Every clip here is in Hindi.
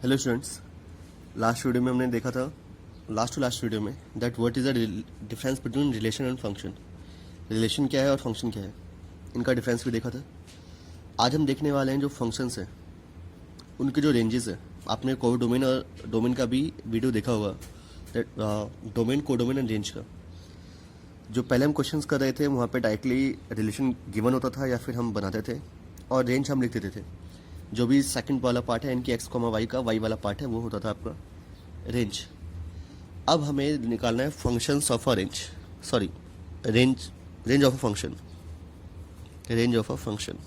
हेलो स्टूडेंट्स, लास्ट वीडियो में हमने देखा था लास्ट वीडियो में that what is the difference between relation and function. Relation क्या है और फंक्शन क्या है, इनका डिफरेंस भी देखा था। आज हम देखने वाले हैं जो फंक्शंस हैं उनके जो रेंजेस है। आपने को डोमेन और डोमेन का भी वीडियो देखा होगा, दैट डोमेन को डोमेन एंड रेंज का। जो पहले हम क्वेश्चंस कर रहे थे वहाँ पे डायरेक्टली रिलेशन गिवन होता था या फिर हम बनाते थे और रेंज हम लिख देते थे। जो भी सेकंड वाला पार्ट है इनकी एक्स कॉमा वाई का वाई वाला पार्ट है वो होता था आपका रेंज। अब हमें निकालना है functions of a range, sorry range of a function. Range of a function,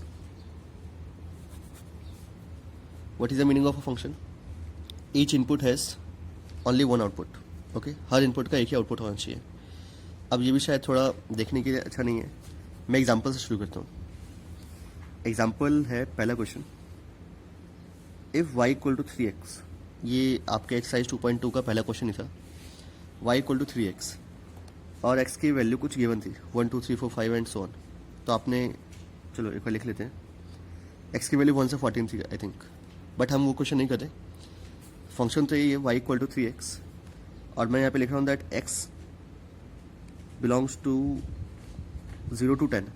what is the meaning of a function? Each input has only one output. Okay, her input का एक ही आउटपुट होना चाहिए। अब ये भी शायद थोड़ा देखने के लिए अच्छा नहीं है, मैं एग्जाम्पल से शुरू करता हूँ। एग्जाम्पल है पहला question, if y equal to 3x। ये आपके एक्सरसाइज 2.2 का पहला क्वेश्चन ही था। y इक्वल टू 3x और x की वैल्यू कुछ गिवन थी 1 2 3 4 5 एंड सो ऑन। तो आपने, चलो एक बार लिख लेते हैं। x की वैल्यू 1 से 14 थी आई थिंक, बट हम वो क्वेश्चन नहीं करते। फंक्शन तो यही है y इक्वल टू 3x और मैं यहाँ पे लिख रहा हूँ that x belongs to 0 to 10।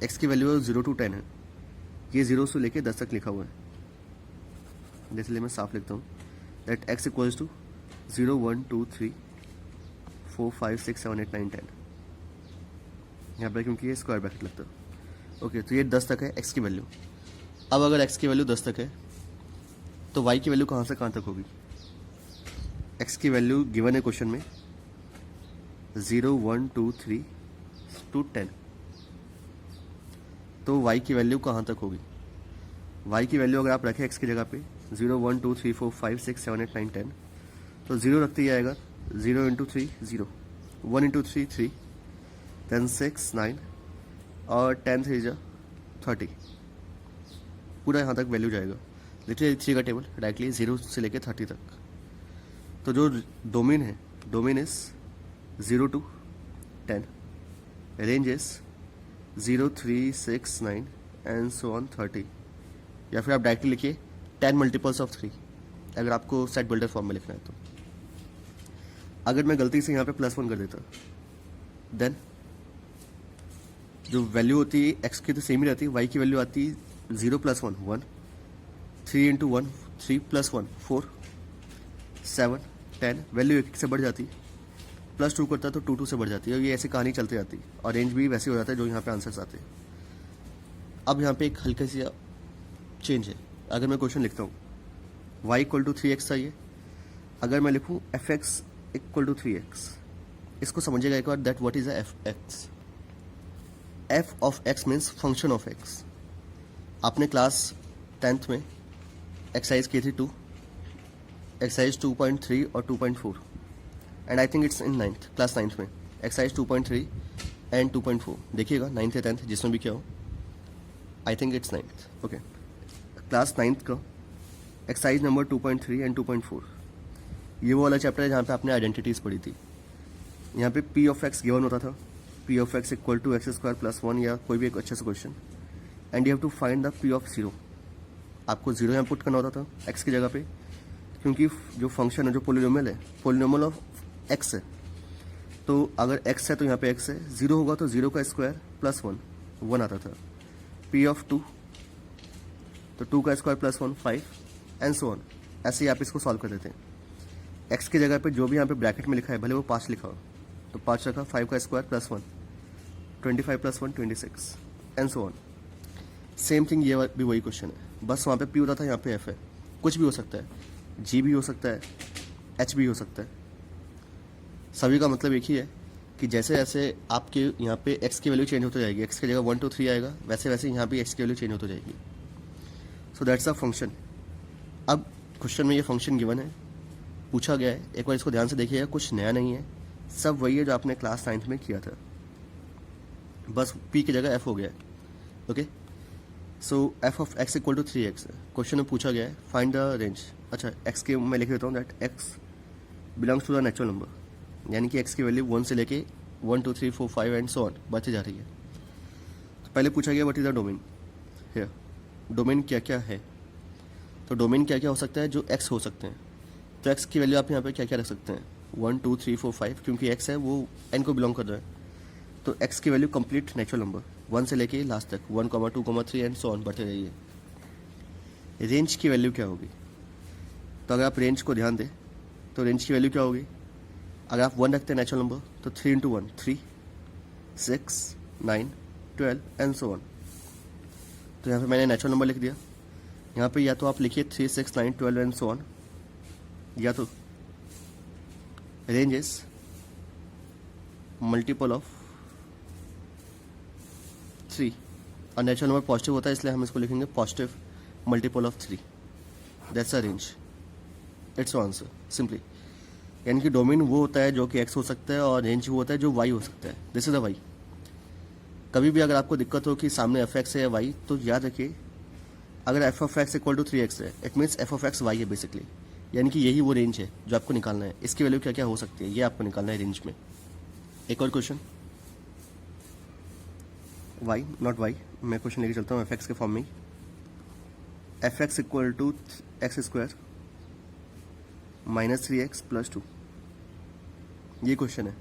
x की वैल्यू 0 to 10 है, ये 0 से लेके 10 तक लिखा हुआ है, इसलिए मैं साफ लिखता हूँ दैट x इक्वल्स टू 0 1 2 3 4 5 6 7 8 9 10। यहाँ पर क्योंकि ये स्क्वायर ब्रैकेट लगता है। ओके, तो ये 10 तक है x की वैल्यू। अब अगर x की वैल्यू 10 तक है तो y की वैल्यू कहाँ से कहाँ तक होगी? x की वैल्यू गिवन है क्वेश्चन में 0 1 2 3 to 10, तो y की वैल्यू कहाँ तक होगी? y की वैल्यू अगर आप रखें x की जगह पे 0 1 2 3 4 5 6 7 8 9 10, तो 0 रखते ही आएगा 0 इंटू 3 0, 1 इंटू 3 3, देन 6 9 और 10 3 जा 30। पूरा यहाँ तक वैल्यू जाएगा। लिटरली 3 का टेबल डायरेक्टली 0 से लेके 30 तक। तो जो डोमेन है, domain is 0 to 10, range is 0 3 6 9 and so on 30। या फिर आप डायरेक्टली लिखिए 10 मल्टीपल्स ऑफ 3 अगर आपको सेट बिल्डर फॉर्म में लिखना है तो। अगर मैं गलती से यहाँ पे +1 कर देता, देन जो वैल्यू होती है एक्स की तो सेम ही रहती है, वाई की वैल्यू आती 0 + 1 1, 3 इंटू 1 3 + 1 4 7 10, वैल्यू 1 से बढ़ जाती, +2 करता तो 2 2 से बढ़ जाती है। और ये ऐसी कहानी चलती जाती और रेंज भी वैसे हो जाता है जो यहाँ पे आंसर्स आते हैं। अब यहाँ पे एक हल्का सी चेंज है। अगर मैं क्वेश्चन लिखता हूँ y इक्वल टू 3x चाहिए, अगर मैं लिखूँ fx इक्वल टू 3x, इसको समझिएगा एक बार that what is fx। f of x means function of x। आपने क्लास 10th में एक्सरसाइज की थी 2, एक्सरसाइज 2.3 और 2.4 and I think it's in class 9th में एक्सरसाइज 2.3 एंड 2.4। देखिएगा 9th या 10th जिसमें भी क्या हो, I think it's 9th। Okay, class 9th का एक्सरसाइज नंबर 2.3 एंड 2.4, ये वो वाला चैप्टर है जहाँ पे आपने आइडेंटिटीज़ पढ़ी थी। यहाँ पे p ऑफ x गिवन होता था, p of x equal to x square plus 1 या कोई भी एक अच्छा सा question, and you have to find the p of 0। आपको 0 यहाँ पुट करना होता था x की जगह पे, क्योंकि जो फंक्शन है, जो पोलिनोमियल है, पोलिनोमियल ऑफ x है। तो अगर x है तो यहाँ पे x है, 0 होगा तो 0 का स्क्वायर प्लस 1 आता था। p ऑफ 2 तो 2 का square plus 1 5 and so on. ऐसे ही आप इसको सॉल्व कर देते हैं। x की जगह पे जो भी यहाँ पे ब्रैकेट में लिखा है, भले वो 5 लिखा हो तो 5 रखा, 5 का square plus 1 25 plus 1 26 and so on. Same thing ये भी वही क्वेश्चन है, बस वहाँ पे p होता था, यहाँ पे f है। कुछ भी हो सकता है, g भी हो सकता है, h भी हो सकता है। सभी का मतलब एक ही है कि जैसे जैसे आपके यहाँ पे x की वैल्यू चेंज होती जाएगी, x की जगह 1 2 3 आएगा, वैसे वैसे यहाँ पे x की वैल्यू चेंज होती जाएगी। So that's a function. अब क्वेश्चन में ये फंक्शन गिवन है, पूछा गया है, एक बार इसको ध्यान से देखिएगा, कुछ नया नहीं है, सब वही है जो आपने क्लास 9th में किया था, बस p की जगह f हो गया है। Okay, so f of x equal to 3x question में पूछा गया है, फाइंड द रेंज। अच्छा, x के मैं लिख देता हूँ that x belongs to the natural number, यानी कि x की वैल्यू 1 से लेके 1 2 3 4 5 एंड सो ऑन बढ़ती जा रही है। तो पहले पूछा गया what is the domain. Here domain क्या क्या है, तो डोमेन क्या क्या हो सकता है, जो एक्स हो सकते हैं। तो एक्स की वैल्यू आप यहाँ पे क्या क्या रख सकते हैं, 1 2 3 4 5, क्योंकि एक्स है वो एन को बिलोंग कर रहा है। तो एक्स की वैल्यू कंप्लीट नेचुरल नंबर 1 से लेके लास्ट तक 1 2 3 एंड सो ऑन बढ़ते रहिए। रेंज की वैल्यू क्या होगी, तो अगर आप रेंज को ध्यान दें तो रेंज की वैल्यू क्या होगी, अगर आप 1 रखते हैं नेचुरल नंबर तो 3 इंटू 1 3, 6 9 12 एंड सो ऑन। तो यहाँ पे मैंने नेचुरल नंबर लिख दिया। यहाँ पे या तो आप लिखिए 3 6 9 12 एंड सो ऑन, या तो रेंज इज मल्टीपल ऑफ 3 और नेचुरल नंबर पॉजिटिव होता है इसलिए हम इसको लिखेंगे positive multiple of 3। That's a range, it's answer simply. यानी कि डोमेन वो होता है जो कि एक्स हो सकता है और रेंज वो होता है जो वाई हो सकता है। This is a y. कभी भी अगर आपको दिक्कत हो कि सामने एफ एक्स है या वाई, तो याद रखिए अगर f of x equal to 3x है, it means f of x y है बेसिकली। यानी कि यही वो रेंज है जो आपको निकालना है। इसकी वैल्यू क्या क्या हो सकती है ये आपको निकालना है रेंज में। एक और क्वेश्चन, वाई नॉट वाई, मैं क्वेश्चन लेके चलता हूँ एफ एक्स के फॉर्म में ही। F x equal to X square minus 3x plus 2, ये क्वेश्चन है।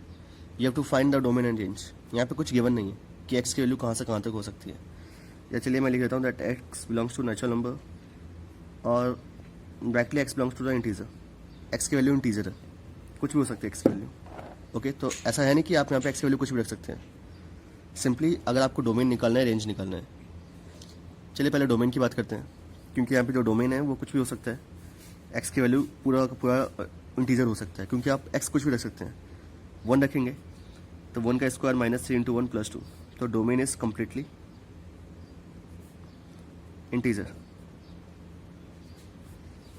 You have to find the domain and range. यहाँ पे कुछ गिवन नहीं है कि x की वैल्यू कहाँ से कहाँ तक हो सकती है। या चलिए मैं लिख देता हूँ that x belongs to natural number और directly x belongs to the integer. x की वैल्यू इंटीजर है, कुछ भी हो सकती है x की वैल्यू। ओके, तो ऐसा है नहीं कि आप यहाँ पे x की वैल्यू कुछ भी रख सकते हैं। सिंपली अगर आपको डोमेन निकालना है, रेंज निकालना है। चलिए पहले डोमेन की बात करते हैं, क्योंकि यहाँ पे जो डोमेन है वो कुछ भी हो सकता है। x की वैल्यू पूरा का पूरा इंटीजर हो सकता है, क्योंकि आप x कुछ भी रख सकते हैं। 1 रखेंगे तो 1 का स्क्वायर माइनस 3 इंटू 1 प्लस 2, तो डोमेन इज कम्प्लीटली इंटीजर।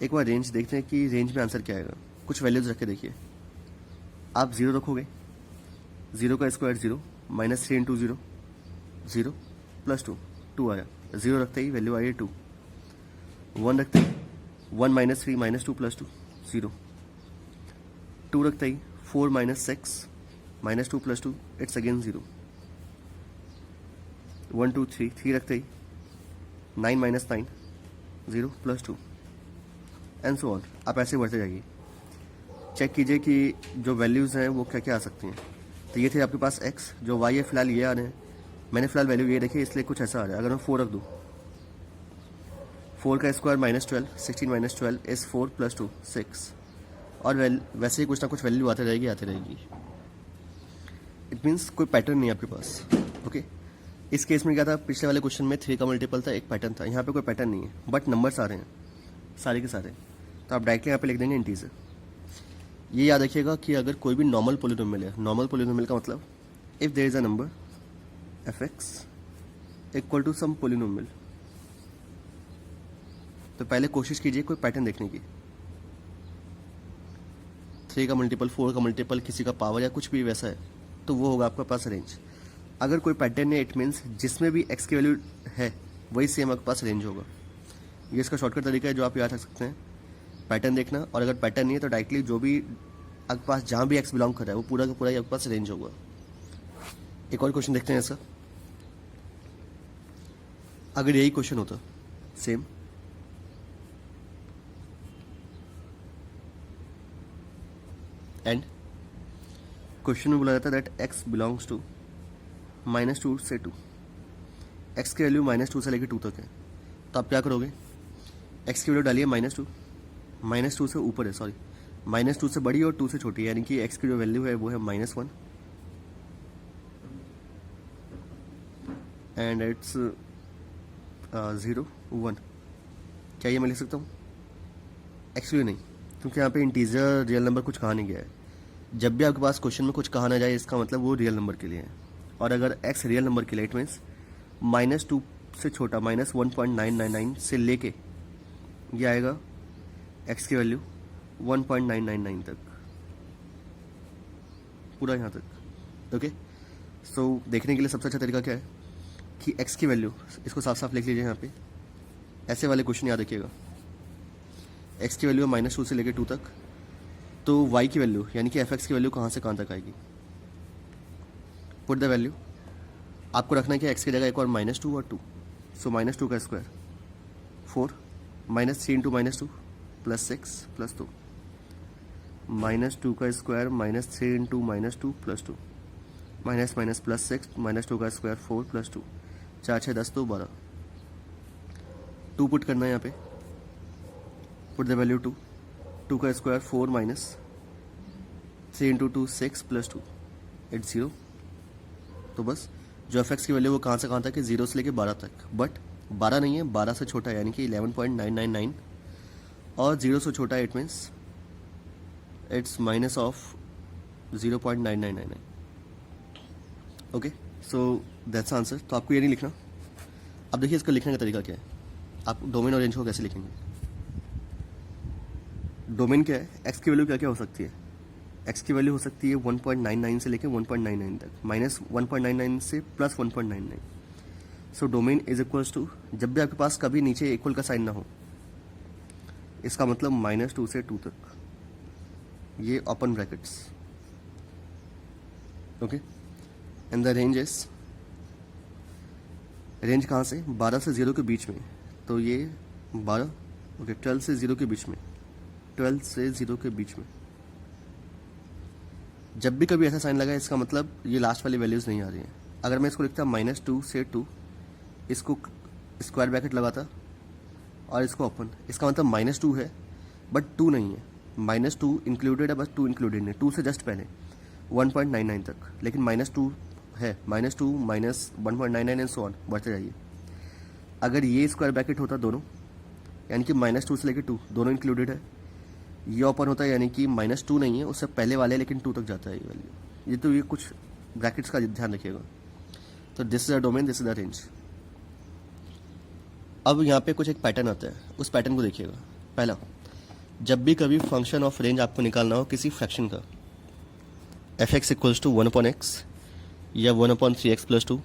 एक बार रेंज देखते हैं कि रेंज में आंसर क्या आएगा। कुछ वैल्यूज रख के देखिए। आप 0 रखोगे, 0 का स्क्वायर 0 माइनस 3 इंटू 0 0 प्लस 2 2 आया। 0 रखते ही वैल्यू आई 2। 1 रखते ही 1 माइनस 3 माइनस 2 प्लस 2 0। 2 रखते ही 4 minus 6 minus 2 plus 2 it's again 0। 1 2 3 3 रखते ही 9 minus 9 0 plus 2 and so on. आप ऐसे बढ़ते जाइए। चेक कीजिए कि जो वैल्यूज़ हैं वो क्या क्या आ सकती हैं। तो ये थे आपके पास x, जो y है फिलहाल ये आ रहे हैं। मैंने फिलहाल वैल्यू ये देखी इसलिए कुछ ऐसा आ रहा है। अगर मैं 4 रख दूँ, 4 का square minus 12, 16 minus 12 is 4 plus 2 6। और वैसे ही कुछ ना कुछ वैल्यू आती रहेगी। इट मीन्स कोई पैटर्न नहीं है आपके पास। ओके, इस केस में क्या था, पिछले वाले क्वेश्चन में 3 का मल्टीपल था, एक पैटर्न था। यहाँ पे कोई पैटर्न नहीं है, बट नंबर्स आ रहे हैं सारे के सारे। तो आप डायरेक्टली यहाँ पे लिख देंगे इंटीजर। ये याद रखिएगा कि अगर कोई भी नॉर्मल पोलिनोमियल है, नॉर्मल पोलिनोमियल का मतलब if there is a number f x equal to some polynomial, तो पहले कोशिश कीजिए कोई पैटर्न देखने की। 3 का मल्टीपल, 4 का मल्टीपल, किसी का पावर या कुछ भी वैसा है, तो वो होगा आपके पास रेंज। अगर कोई पैटर्न है, इट मीन्स जिसमें भी एक्स की वैल्यू है वही सेम आपके पास रेंज होगा। ये इसका शॉर्टकट तरीका है जो आप याद रख सकते हैं, पैटर्न देखना। और अगर पैटर्न नहीं है तो डायरेक्टली जो भी आपके पास जहाँ भी एक्स बिलोंग कर रहा है वो पूरा का पूरा ही आपके पास रेंज होगा। एक और क्वेश्चन देखते हैं ऐसा। अगर यही क्वेश्चन होता सेम, एंड क्वेश्चन में बोला जाता है दैट एक्स बिलोंग्स टू -2 से 2, एक्स की वैल्यू -2 से लेकर 2 तक है, तो आप क्या करोगे, एक्स की वैल्यू डालिए -2 से ऊपर है, सॉरी -2 से बड़ी और 2 से छोटी है, यानी कि एक्स की जो वैल्यू है वो है -1 एंड इट्स 0 1। क्या ये मैं लिख सकता हूँ? एक्चुअली नहीं, क्योंकि यहाँ पे इंटीजर रियल नंबर कुछ कहा नहीं गया है। जब भी आपके पास क्वेश्चन में कुछ कहा ना जाए इसका मतलब वो रियल नंबर के लिए है। और अगर एक्स रियल नंबर के लिए इट मीन्स -2 से छोटा -1.999 से लेके ये आएगा एक्स की वैल्यू 1.999 तक, पूरा यहाँ तक। ओके, सो देखने के लिए सबसे अच्छा तरीका क्या है कि एक्स की वैल्यू, इसको साफ साफ लिख लीजिए यहाँ पे। ऐसे वाले क्वेश्चन याद रखिएगा, एक्स की वैल्यू -2 से लेकर 2 तक, तो वाई की वैल्यू यानी कि एफ एक्स की वैल्यू कहाँ से कहाँ तक आएगी। पुट द वैल्यू, आपको रखना है कि एक्स की जगह एक और -2 और 2, सो -2 का स्क्वायर 4 -3 इंटू -2 +6 +2, -2 का स्क्वायर -3 इंटू -2 +2, माइनस माइनस +6 -2 का स्क्वायर 4 +2, 4 6 10 2 12, 2 पुट करना है यहाँ पे, पुट द वैल्यू 2, 2 का स्क्वायर 4 -3 इंटू 2 6 +2 इट्स 0। तो बस जो एफ एक्स की वैल्यू वो कहाँ से कहाँ तक है, 0 से लेके 12 तक, बट 12 नहीं है, 12 से छोटा है यानी कि 11.999, और 0 से छोटा है, it means it's minus of 0.9999। Okay, so that's answer. तो आपको ये नहीं लिखना। अब देखिए इसका लिखने का तरीका क्या है, आप डोमेन और रेंज को कैसे लिखेंगे। डोमेन क्या है, एक्स की वैल्यू क्या क्या हो सकती है, एक्स की वैल्यू हो सकती है 1.99 से लेके 1.99 तक, -1.99 से +1.99। So domain is equals to, जब भी आपके पास कभी नीचे इक्वल का साइन ना हो, इसका मतलब -2 से 2 तक, ये open brackets. Okay, and the range is, range कहाँ से, 12 से 0 के बीच में, तो ये 12, ओके 12 से 0 के बीच में, 12 से 0 के बीच में। जब भी कभी ऐसा साइन लगा इसका मतलब ये लास्ट वाली वैल्यूज़ नहीं आ रही हैं। अगर मैं इसको लिखता -2 से 2, इसको स्क्वायर ब्रैकेट लगाता और इसको ओपन, इसका मतलब -2 है बट 2 नहीं है, -2 इंक्लूडेड है, बस 2 इंक्लूडेड नहीं, 2 से जस्ट पहले 1.99 तक, लेकिन -2 है, -2 -1.99 एंड सो ऑन बढ़ते जाइए। अगर ये स्क्वायर ब्रैकेट होता दोनों, यानी कि -2 से लेकर 2 दोनों इंक्लूडेड है, ये ओपन होता है यानी कि -2 नहीं है, उससे पहले वाले लेकिन 2 तक जाता है ये वैल्यू। ये तो ये कुछ ब्रैकेट्स का ध्यान रखिएगा। तो this is a domain, this is the range. अब यहाँ पे कुछ एक पैटर्न आता है, उस पैटर्न को देखिएगा। पहला, जब भी कभी फंक्शन ऑफ रेंज आपको निकालना हो किसी फ्रैक्शन का, F x equals to 1/x या 1/3x + 2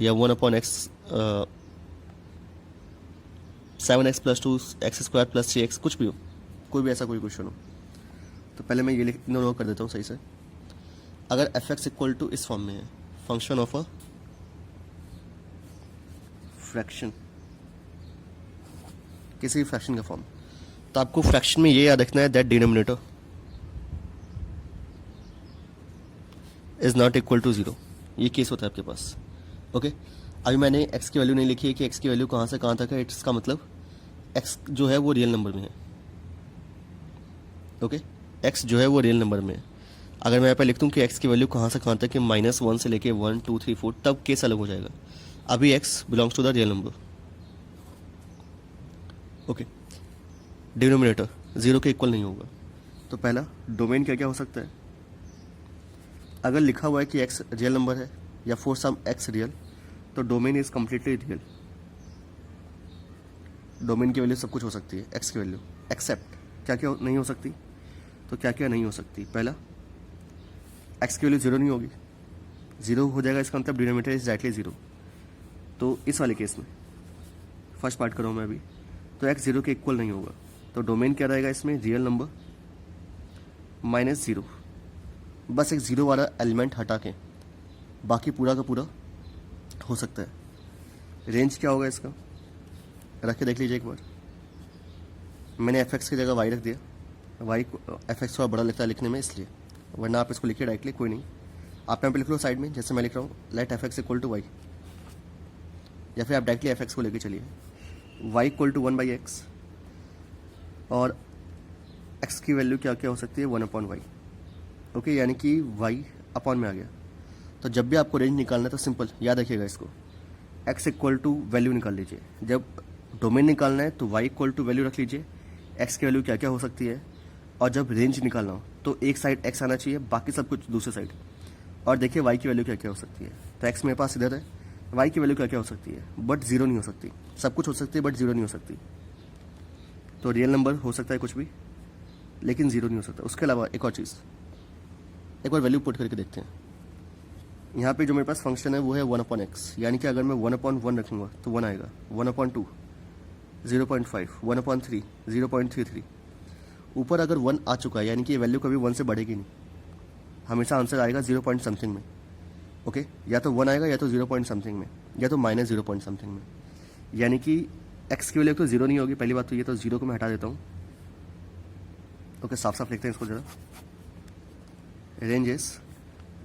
या 1/x 7x + 2 x² + 3x, कुछ भी हो, कोई भी ऐसा कोई क्वेश्चन हो। तो पहले मैं ये नोट कर देता हूँ सही से। अगर एफ एक्स इक्वल टू इस फॉर्म में है, फंक्शन ऑफ अ फ्रैक्शन, किसी फ्रैक्शन का फॉर्म, तो आपको फ्रैक्शन में ये याद रखना है that denominator is not equal to 0। ये केस होता है आपके पास। ओके, अभी मैंने x की वैल्यू नहीं लिखी है कि x की वैल्यू कहाँ से कहाँ तक है, इसका मतलब x जो है वो रियल नंबर में है। ओके, x जो है वो रियल नंबर में है। अगर मैं यहाँ पर लिख दूँ कि x की वैल्यू कहाँ से कहाँ तक है, -1 से लेके 1 2 3 4, तब केस अलग हो जाएगा। अभी x belongs to the real number. Okay, denominator 0 के इक्वल नहीं होगा। तो पहला डोमेन क्या क्या हो सकता है, अगर लिखा हुआ है कि x रियल नंबर है या फॉर सम x रियल, तो domain is completely real. Domain की वैल्यू सब कुछ हो सकती है, x की वैल्यू, एक्सेप्ट क्या क्या नहीं हो सकती। तो क्या क्या नहीं हो सकती, पहला x की वैल्यू 0 नहीं होगी, 0 हो जाएगा, इसका मतलब डिनोमिनेटर इज डायरेक्टली 0। तो इस वाले केस में फर्स्ट पार्ट कर रहा हूँ मैं अभी, तो x 0 के इक्वल नहीं होगा, तो डोमेन क्या रहेगा इसमें, रियल नंबर -0, बस एक 0 वाला एलिमेंट हटा के बाकी पूरा का पूरा हो सकता है। रेंज क्या होगा इसका, रख के देख लीजिए एक बार। मैंने एफ एक्स की जगह वाई रख दिया, वाई एफ एक्स थोड़ा बड़ा लगता है लिखने में इसलिए, वरना आप इसको लिखिए डायरेक्टली, कोई नहीं। आप यहाँ पे लिख लो साइड में, जैसे मैं लिख रहा हूँ, let f x equal to y, या फिर आप डायरेक्टली एफ एक्स को लेके चलिए, वाई इक्वल टू 1/x, और एक्स की वैल्यू क्या क्या हो सकती है, 1/y। ओके, यानी कि वाई अपॉन में आ गया। तो जब भी आपको रेंज निकालना है तो सिंपल याद रखिएगा इसको, x इक्वल टू वैल्यू निकाल लीजिए। जब डोमेन निकालना है तो y इक्वल टू वैल्यू रख लीजिए, x की वैल्यू क्या क्या हो सकती है, और जब रेंज निकालना हो तो एक साइड x आना चाहिए, बाकी सब कुछ दूसरे साइड। और देखिए y की वैल्यू क्या क्या हो सकती है, तो x मेरे पास इधर है, y की वैल्यू क्या क्या हो सकती है, बट 0 नहीं हो सकती। सब कुछ हो सकती है बट 0 नहीं हो सकती। तो रियल नंबर हो सकता है कुछ भी, लेकिन 0 नहीं हो सकता। उसके अलावा एक और चीज़, एक बार वैल्यू पुट करके देखते हैं। यहाँ पे जो मेरे पास फंक्शन है वो है 1/x, यानी कि अगर मैं 1/1 रखूँगा तो 1 आएगा, 1/2 0.5, 1/3 0.33। ऊपर अगर 1 आ चुका है यानी कि ये वैल्यू कभी 1 से बढ़ेगी नहीं, हमेशा आंसर आएगा 0 पॉइंट समथिंग में। ओके, या तो 1 आएगा या तो 0 पॉइंट समथिंग में, या तो -0 पॉइंट समथिंग में। यानी कि एक्स की वैल्यू तो जीरो नहीं होगी, पहली बात तो ये, तो जीरो को मैं हटा देता हूँ। ओके, साफ साफ लिखते हैं इसको जरा। रेंजेस,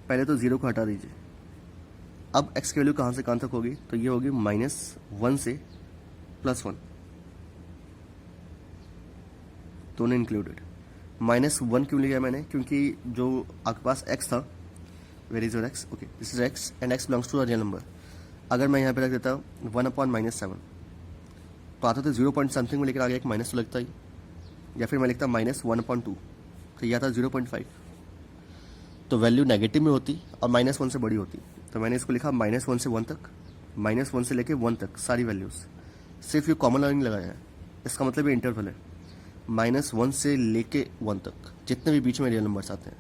पहले तो जीरो को हटा दीजिए। अब एक्स की वैल्यू कहाँ से कहाँ तक होगी, तो ये होगी -1 से +1, दोनों इंक्लूडेड। -1 क्यों लिया मैंने, क्योंकि जो आपके पास x था, where is your x, okay this is x and x belongs to a real number. अगर मैं यहाँ पे रख देता हूँ 1/-7, तो आता तो 0 पॉइंट समथिंग में, लेकिन आगे एक माइनस तो लगता ही, या फिर मैं लिखता -1/2, तो यह आता 0.5, तो वैल्यू नेगेटिव में होती और -1 से बड़ी होती। तो मैंने इसको लिखा -1 से 1 तक, -1 से लेके 1 तक सारी वैल्यूज़, सिर्फ ये कॉमन लाइन लगाया है, इसका मतलब ये इंटरवल है। -1 से लेके 1 तक जितने भी बीच में रियल नंबर्स आते हैं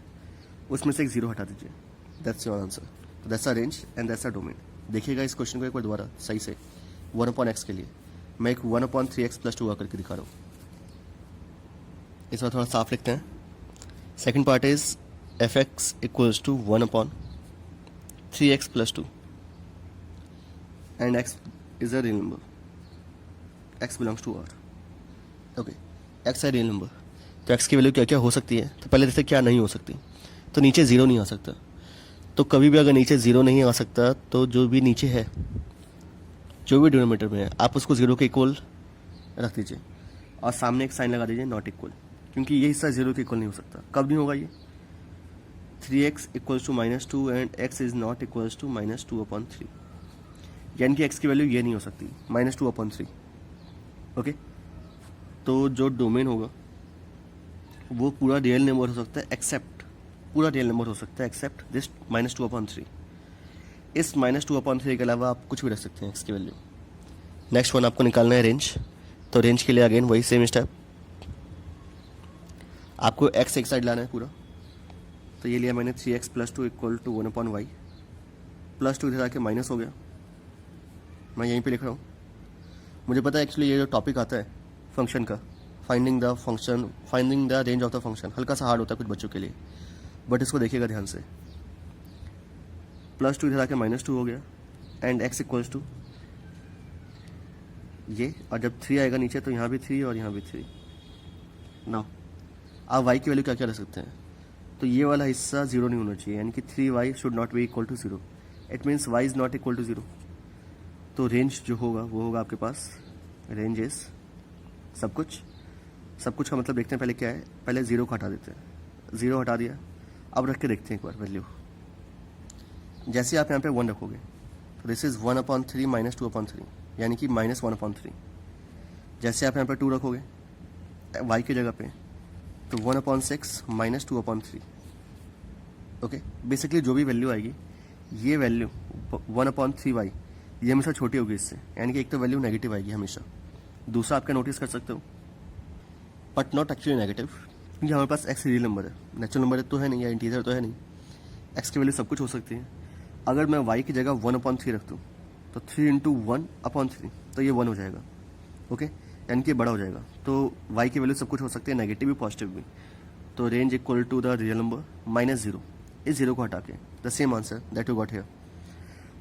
उसमें से एक जीरो हटा दीजिए, दैट्स योर आंसर। तो that's a range and that's a domain. देखिएगा इस क्वेश्चन को एक बार दोबारा सही से। 1/x के लिए मैं एक 1/3x+2 करके दिखा रहा हूँ। इस बार थोड़ा साफ लिखते हैं। Second part is f(x) = 1/3x+2 and x is a real number, x belongs to R, okay x है रियल नंबर। तो x की वैल्यू क्या क्या हो सकती है, तो पहले देखते क्या नहीं हो सकती। तो नीचे ज़ीरो नहीं आ सकता, तो कभी भी अगर नीचे ज़ीरो नहीं आ सकता तो जो भी नीचे है, जो भी डिनोमिनेटर में है, आप उसको ज़ीरो के इक्वल रख दीजिए और सामने एक साइन लगा दीजिए नॉट इक्वल, क्योंकि ये हिस्सा ज़ीरो के इक्वल नहीं हो सकता। कब नहीं होगा ये, 3x = -2 and x is not equals to -2/3, यानी कि x की वैल्यू ये नहीं हो सकती, -2/3, ओके। तो जो डोमेन होगा वो पूरा रियल नंबर हो सकता है, एक्सेप्ट पूरा रियल नंबर हो सकता है एक्सेप्ट दिस -2/3। इस -2/3 के अलावा आप कुछ भी रख सकते हैं x की वैल्यू। नेक्स्ट वन आपको निकालना है रेंज। तो रेंज के लिए अगेन वही सेम स्टेप, आपको x एक साइड लाना है पूरा। तो ये लिया मैंने 3x+2 = 1/y, +2 इधर आके माइनस हो गया, मैं यहीं पे लिख रहा हूँ। मुझे पता है एक्चुअली ये जो टॉपिक आता है फंक्शन का, finding the range of the function, हल्का सा हार्ड होता है कुछ बच्चों के लिए, बट इसको देखिएगा ध्यान से। +2 इधर आके -2 हो गया एंड x = ये, और जब 3 आएगा नीचे तो यहाँ भी 3 और यहाँ भी 3। नाउ आप y की वैल्यू क्या क्या रख सकते हैं, तो ये वाला हिस्सा जीरो नहीं होना चाहिए, यानी कि 3y should not be equal to 0, it means y is not equal to 0। तो रेंज जो होगा वो होगा आपके पास, रेंज इज सब कुछ का मतलब देखते हैं पहले क्या है, पहले ज़ीरो को हटा देते हैं, ज़ीरो हटा दिया। अब रख के देखते हैं एक बार वैल्यू। जैसे आप यहाँ पे 1 रखोगे तो दिस इज़ 1/3 -2/3, यानी कि -1/3। जैसे आप यहाँ पे 2 रखोगे y की जगह पे, तो 1/6 -2/3, ओके। बेसिकली जो भी वैल्यू आएगी, ये वैल्यू 1/3y ये हमेशा छोटी होगी इससे, यानी कि एक तो वैल्यू नेगेटिव आएगी हमेशा। दूसरा आपका नोटिस कर सकते हो, बट नॉट एक्चुअली नेगेटिव, क्योंकि हमारे पास x रियल नंबर है, नेचुरल नंबर तो है नहीं या इंटीजर तो है नहीं, x की वैल्यू सब कुछ हो सकती है। अगर मैं y की जगह 1/3 रख दूँ तो 3 × 1/3, तो ये 1 हो जाएगा, ओके, यानी कि बड़ा हो जाएगा। तो y की वैल्यू सब कुछ हो सकती है, नेगेटिव भी पॉजिटिव भी। तो रेंज = द रियल नंबर -0, इस जीरो को हटा के, the same answer that you got here.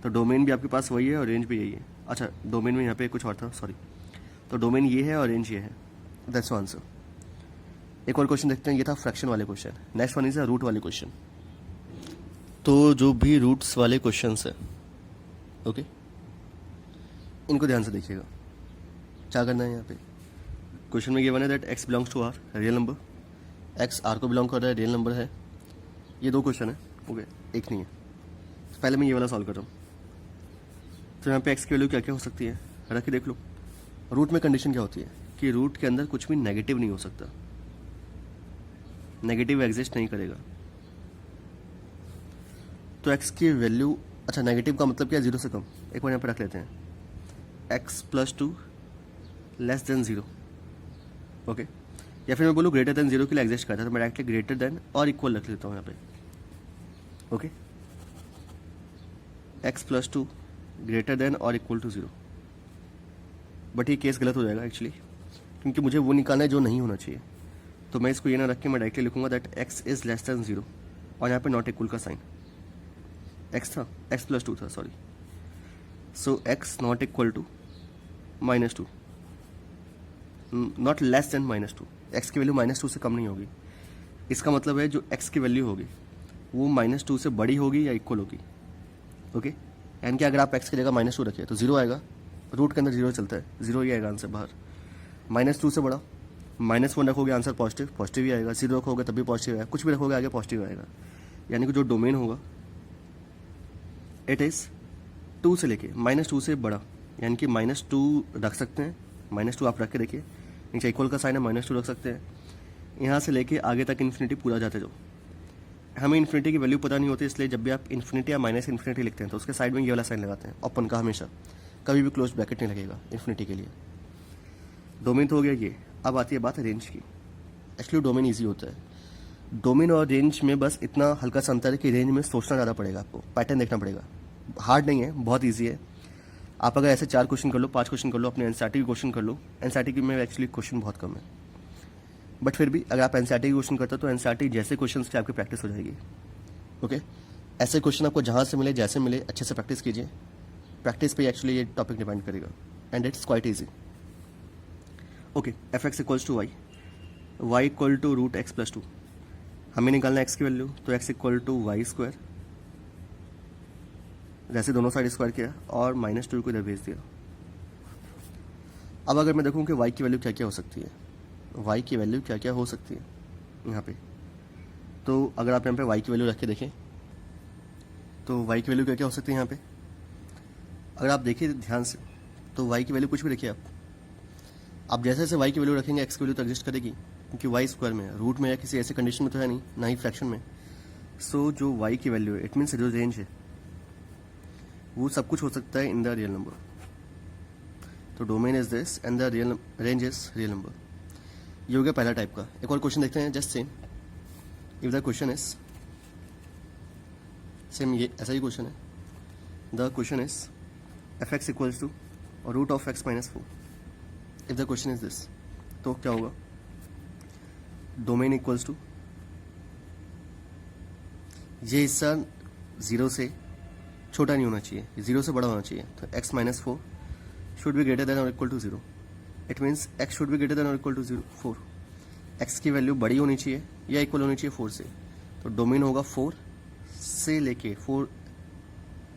तो डोमेन भी आपके पास वही है और रेंज भी यही है। अच्छा, डोमेन में यहाँ पे कुछ और था, सॉरी। तो डोमेन ये है और रेंज ये है, दैट्स आंसर। एक और क्वेश्चन देखते हैं, ये था फ्रैक्शन वाले question. Next one is a root वाले क्वेश्चन। तो जो भी रूट्स वाले क्वेश्चन है, ओके, इनको ध्यान से देखिएगा। क्या करना है यहाँ पे, क्वेश्चन में ये बना that x belongs to r, real number, x r को बिलोंग कर रहा है, रियल नंबर है। ये 2 क्वेश्चन है, ओके, एक नहीं है। तो पहले मैं ये वाला सॉल्व कर रहा हूँ। तो यहाँ पे x की वैल्यू क्या क्या हो सकती है, रख के देख लो। रूट में कंडीशन क्या होती है कि रूट के अंदर कुछ भी नेगेटिव नहीं हो सकता, नेगेटिव एग्जिस्ट नहीं करेगा। तो x की वैल्यू, अच्छा नेगेटिव का मतलब क्या है, 0 से कम। एक बार यहाँ पे रख लेते हैं, x + 2 < 0, ओके। या फिर मैं बोलूँ >0 के लिए एग्जिस्ट करता है, तो मैं डायरेक्टली ग्रेटर देन और इक्वल रख लेता हूँ यहाँ पे, ओके। x + 2 > और इक्वल टू 0, बट ये केस गलत हो जाएगा एक्चुअली, क्योंकि मुझे वो निकालना है जो नहीं होना चाहिए। तो मैं इसको ये ना रख के मैं डायरेक्टली लिखूंगा दैट x इज़ < 0 और यहाँ पे नॉट इक्वल का साइन, x + 2 था, sorry. So x not equal to -2, not less than -2, x की वैल्यू -2 से कम नहीं होगी। इसका मतलब है जो एक्स की वैल्यू होगी वो -2 से बड़ी होगी या इक्वल होगी। ओके, यानी कि अगर आप एक्स की जगह -2 रखिए तो 0 आएगा, रूट के अंदर 0 चलता है, 0 ही आएगा आंसर बाहर। -2 से बड़ा -1 रखोगे आंसर पॉजिटिव, पॉजिटिव ही आएगा। 0 रखोगे तब भी पॉजिटिव आएगा, कुछ भी रखोगे आगे पॉजिटिव आएगा। यानी कि जो डोमेन होगा इट इज़ 2 से लेके -2 से बड़ा, यानी कि -2 रख सकते हैं, -2 आप रख के देखिए, नीचे इक्वल का साइन है, -2 रख सकते हैं। यहाँ से लेके आगे तक इन्फिनिटी पूरा जाते जाओ। हमें इन्फिनिटी की वैल्यू पता नहीं होती, इसलिए जब भी आप इन्फिनिटी या माइनस इन्फिनिटी लिखते हैं तो उसके साइड में ये वाला साइन लगाते हैं, ओपन का हमेशा, कभी भी क्लोज ब्रैकेट नहीं लगेगा इन्फिनिटी के लिए। डोमेन तो हो गया ये। अब आती है बात रेंज की। एक्चुअली डोमेन ईजी होता है। डोमेन और रेंज में बस इतना हल्का सा अंतर है कि रेंज में सोचना ज़्यादा पड़ेगा, आपको पैटर्न देखना पड़ेगा। हार्ड नहीं है, बहुत ईजी है। आप अगर ऐसे 4 क्वेश्चन कर लो, 5 क्वेश्चन कर लो, अपने एनसीईआरटी के क्वेश्चन कर लो। एनसीईआरटी में एक्चुअली क्वेश्चन बहुत कम है, बट फिर भी अगर आप एनसीईआरटी के क्वेश्चन करते हो तो एनसीईआरटी जैसे क्वेश्चन की आपकी प्रैक्टिस हो जाएगी। ओके, ऐसे क्वेश्चन आपको जहाँ से मिले, जैसे मिले, अच्छे से प्रैक्टिस कीजिए। प्रैक्टिस पे एक्चुअली ये टॉपिक डिपेंड करेगा and it's quite easy. Okay, f x equals to y equal to root x plus 2। हमें निकालना एक्स की वैल्यू, तो x equal to y square, जैसे दोनों साइड स्क्वायर किया और -2 को इधर भेज दिया। अब अगर मैं देखूं कि वाई की वैल्यू क्या क्या हो सकती है, वाई की वैल्यू क्या क्या हो सकती है यहाँ पे, तो अगर आप यहाँ पे वाई की वैल्यू रख के देखें तो वाई की वैल्यू क्या क्या हो सकती है यहाँ पे। अगर आप देखिए ध्यान से तो वाई की वैल्यू कुछ भी रखिए आप जैसे जैसे वाई की वैल्यू रखेंगे एक्स की वैल्यू तो एग्जिस्ट करेगी, क्योंकि वाई स्क्वायर में है, रूट में या किसी ऐसे कंडीशन में तो है नहीं, ना ही फ्रैक्शन में। सो जो वाई की वैल्यू है, इट मीन्स जो रेंज है वो सब कुछ हो सकता है इन द रियल नंबर। तो domain is this and the real range is real number. ये हो गया पहला टाइप का। एक और क्वेश्चन देखते हैं, just same. If the question is same, ये ऐसा ही क्वेश्चन है। The question is f x equals to root of x minus 4। If the question is this, तो क्या होगा, डोमेन इक्वल्स टू, ये हिस्सा 0 से छोटा नहीं होना चाहिए, 0 से बड़ा होना चाहिए। तो x minus 4 should be greater than और equal to 0। It means x should be greater than और इक्वल टू 4। x की वैल्यू बड़ी होनी चाहिए या इक्वल होनी चाहिए 4 से। तो डोमेन होगा 4 से लेके 4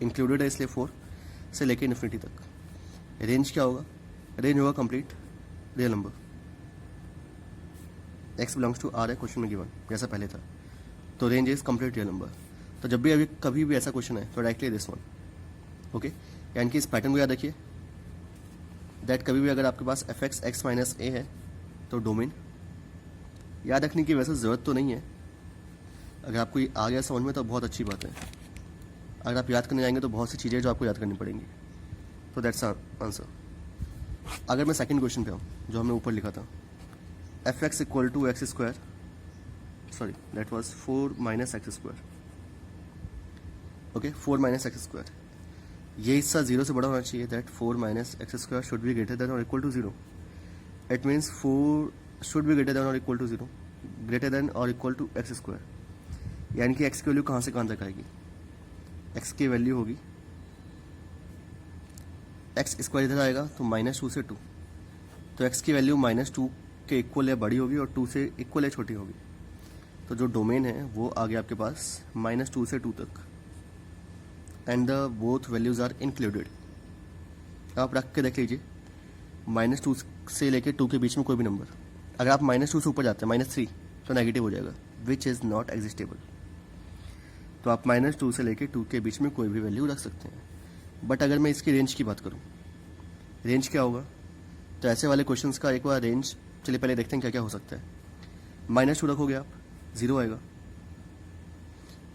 इंक्लूडेड है, इसलिए 4 से लेके इन्फिनिटी तक। रेंज क्या होगा, रेंज होगा complete real number. x belongs to r है क्वेश्चन में गिवन, जैसा पहले था। तो range is complete real number. तो जब भी अभी कभी भी ऐसा क्वेश्चन है तो डायरेक्टली दिस वन। ओके, यानी कि इस पैटर्न को याद रखिए दैट कभी भी अगर आपके पास एफ एक्स एक्स माइनस ए है तो डोमेन याद रखने की वैसे ज़रूरत तो नहीं है। अगर आपको ये आ गया समझ में तो बहुत अच्छी बात है। अगर आप याद करने जाएंगे तो बहुत सी चीज़ें जो आपको याद करनी पड़ेंगी। तो दैट्स आंसर। अगर मैं सेकंड क्वेश्चन पे आऊँ जो हमने ऊपर लिखा था, F x equal to X square, sorry that was 4 minus x square. Okay, 4 minus x square, ये हिस्सा 0 से बड़ा होना चाहिए। That 4 minus x square should be greater than और equal to 0। It means 4 should be greater than और इक्वल टू 0, ग्रेटर देन और इक्वल टू एक्स स्क्वायर। यानी कि एक्स की वैल्यू कहाँ से कहाँ तक आएगी, एक्स की वैल्यू होगी, एक्स स्क्वायर इधर आएगा तो -2 से 2, तो एक्स की वैल्यू -2 के इक्वल या बड़ी होगी और 2 से इक्वल या छोटी होगी। तो जो डोमेन है वो आ गया आपके पास -2 से 2 तक and the both values are included. आप रख के देख लीजिए, -2 से लेके 2 के बीच में कोई भी नंबर, अगर आप -2 से ऊपर जाते हैं -3 तो नेगेटिव हो जाएगा, विच इज़ नॉट एग्जिस्टेबल। तो आप -2 से लेके 2 के बीच में कोई भी वैल्यू रख सकते हैं। बट अगर मैं इसकी रेंज की बात करूँ, रेंज क्या होगा, तो ऐसे वाले क्वेश्चंस का एक बार रेंज, चलिए पहले देखते हैं क्या क्या हो सकता है। -2 रखोगे आप 0 आएगा,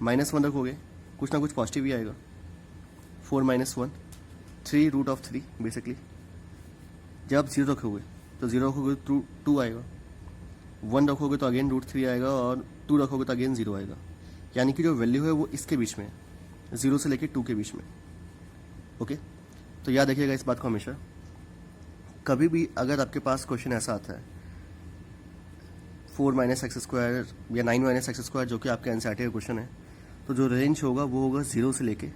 -1 रखोगे कुछ ना कुछ पॉजिटिव ही आएगा, 4 माइनस 1 3 रूट ऑफ 3 बेसिकली। जब आप 0 रखोगे तो 0 रखोगे तो 2 आएगा, 1 रखोगे तो अगेन √3 आएगा और 2 रखोगे तो अगेन 0 आएगा। यानी कि जो वैल्यू है वो इसके बीच में है, 0 से लेके 2 के बीच में। ओके, तो याद रखिएगा इस बात को हमेशा। कभी भी अगर आपके पास क्वेश्चन ऐसा आता है 4 माइनस एक्स स्क्वायर या 9 माइनस एक्स स्क्वायर, जो कि आपके एनसीईआरटी का क्वेश्चन है, तो जो रेंज होगा वो होगा 0 से लेके,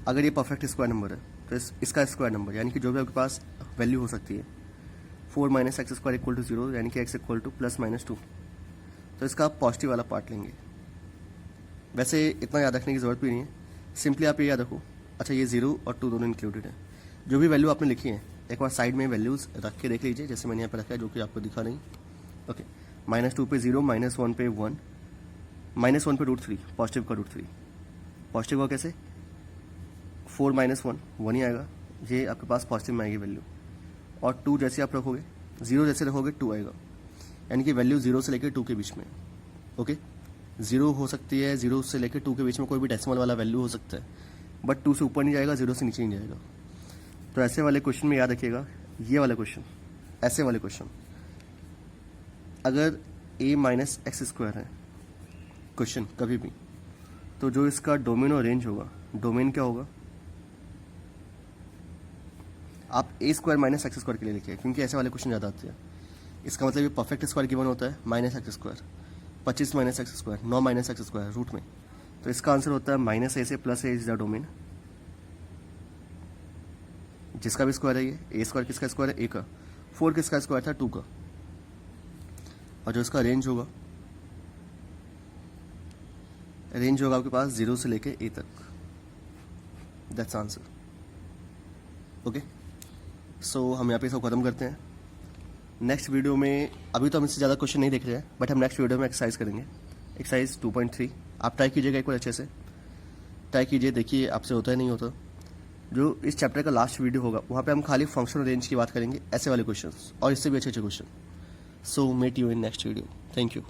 अगर ये परफेक्ट स्क्वायर नंबर है तो इसका स्क्वायर नंबर यानी कि जो भी आपके पास वैल्यू हो सकती है 4 minus x square equal to 0 यानी कि x equal to plus minus 2, तो इसका आप पॉजिटिव वाला पार्ट लेंगे। वैसे इतना याद रखने की ज़रूरत भी नहीं है, सिंपली आप ये याद रखो। अच्छा, ये 0 और 2 दोनों इंक्लूडेड है। जो भी वैल्यू आपने लिखी है एक बार साइड में वैल्यूज़ रख के देख लीजिए, जैसे मैंने यहाँ पे रखा है जो कि आपको दिखा नहीं। ओके, -2 पे 0, -1 पे 1, -1 पे √3, पॉजिटिव का √3। पॉजिटिव का कैसे? 4 माइनस 1 1 ही आएगा, ये आपके पास पॉजिटिव में आएगी वैल्यू। और 2 जैसे आप रखोगे, 0 जैसे रखोगे 2 आएगा, यानी कि वैल्यू 0 से लेकर 2 के बीच में। ओके, 0 हो सकती है, 0 से लेकर 2 के बीच में कोई भी डेसिमल वाला वैल्यू हो सकता है, बट 2 से ऊपर नहीं जाएगा, 0 से नीचे नहीं जाएगा। तो ऐसे वाले क्वेश्चन में याद रखिएगा, ये वाला क्वेश्चन, ऐसे वाले क्वेश्चन अगर a माइनस एक्स स्क्वायर है क्वेश्चन कभी भी, तो जो इसका डोमेन और रेंज होगा, डोमेन क्या होगा, आप a square minus x square के लिए लिखिए, क्योंकि ऐसे वाले क्वेश्चन ज़्यादा आते हैं। इसका मतलब ये परफेक्ट स्क्वायर गिवन होता है minus x square, 25 minus x square, 9 minus x square root में, तो इसका आंसर होता है -a से +a इज द डोमेन। जिसका भी स्क्वायर है ये, a स्क्वायर किसका स्क्वायर है? a का। 4 किसका स्क्वायर था? 2 का। और जो इसका रेंज होगा, रेंज होगा आपके पास 0 से लेके a तक। That's answer. ओके, सो हम यहाँ पे इसको ख़त्म करते हैं। नेक्स्ट वीडियो में, अभी तो हम इससे ज़्यादा क्वेश्चन नहीं देख रहे हैं, बट हम नेक्स्ट वीडियो में एक्सरसाइज करेंगे, एक्सरसाइज 2.3। आप ट्राई कीजिएगा एक बार अच्छे से, ट्राई कीजिए, देखिए आपसे होता है नहीं होता। जो इस चैप्टर का लास्ट वीडियो होगा वहाँ पे हम खाली फंक्शनल रेंज की बात करेंगे, ऐसे वाले क्वेश्चंस और इससे भी अच्छे अच्छे question. So meet you in next video. Thank you.